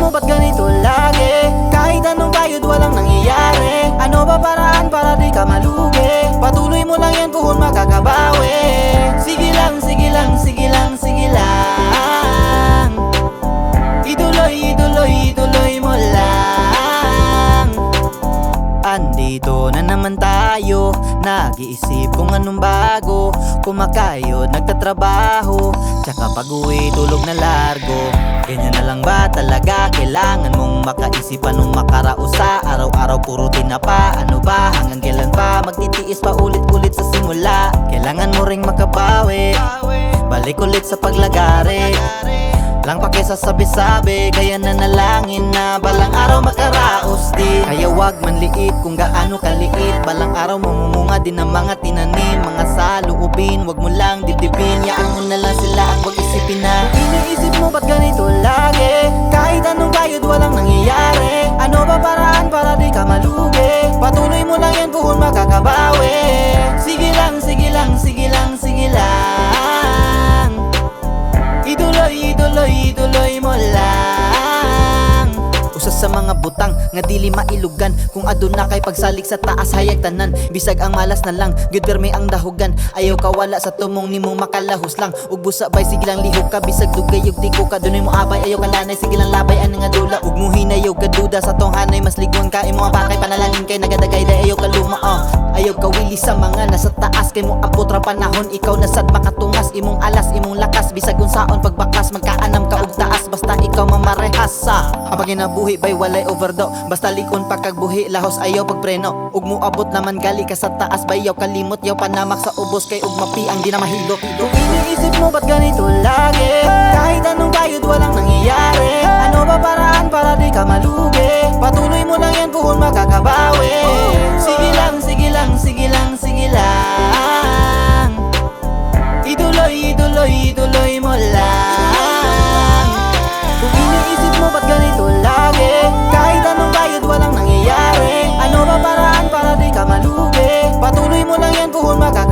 mo ba't ganito lagi? Kahit anong kayod walang nangyayari. Ano ba paraan para di ka malugi? Patuloy mo lang yan buhon makakabawi. Sige lang, sige lang, sige lang, sige lang. Ituloy, ituloy, ituloy mo lang. Andito na naman tayo, nag-iisip kung anong bago. Kumakayod, nagtatrabaho, tsaka pag-uwi tulog na largo. Ganyan na lang ba talaga? Kailangan mong makaisip anong makarausa. Araw-araw puro tinapa. Ano ba? Hanggang kailan pa? Magtitiis pa ulit-ulit sa simula. Kailangan mo ring makabawi, balik ulit sa paglagari. Lang pa kesa sabi-sabi, kaya nanalangin na balang araw makaraos din. Kaya wag manliit kung gaano kaliit. Balang araw mamumunga din ang mga tinanim. Mga saluubin, wag mo lang dibdibin. Yaan mo na lang sila at wag isipin na iniisip mo ba't ganito lagi? Kahit anong kayod walang nangyayari. Ano ba paraan para di ka malugi? Patuloy mo lang yan buhon makakabawi. Sige lang, sige lang, sige lang, sige lang. Ituloy, ituloy, ituloy mo lang. Usa sa mga butang nga dili mailugan. Kung aduna kay pagsalik sa taas hayag tanan. Bisag ang malas na lang, gyud permi ang dahugan. Ayaw ka wala sa tumong nimo makalahos lang. Ug busa bay sige lang lihok ka. Bisag dugay ug di ko ka dunay mo abay. Ayaw ka lanay sige lang labay ani nga dula. Ug mo hinayaw ka duda sa tong hanay. Mas ligwan ka imo abakay panalangin kay nagadagay day ayaw ka luma. Ayaw ka wili sa mga nasa taas. Kay mo abot ra panahon ikaw nasad makatungas. Imong alas, imong lakas. Bisag unsaon pagbakas magkaanam ka ug taas. Basta ikaw mamarehas sa habang ginabuhi bay walay overdo. Basta likon pa kag buhi lahos ayaw pagpreno. Ug mo abot naman gali ka sa taas. Bayaw kalimot yaw panamak sa ubos. Kay ug mapi ang di na mahilo. Kung iniisip mo ba't ganito lagi? Kahit anong kayod walang nangyayari. Ano ba paraan para di ka malugi? Patuloy mo lang yan buhon makakabawi. Sige lang, sige lang, sige lang, sige lang. Ituloy, ituloy, ituloy mo lang. Kung iniisip mo ba't ganito lagi? Kahit anong kayod walang nangyayari. Ano ba paraan para di ka malugi? Patuloy mo lang yan buhon makakabawi.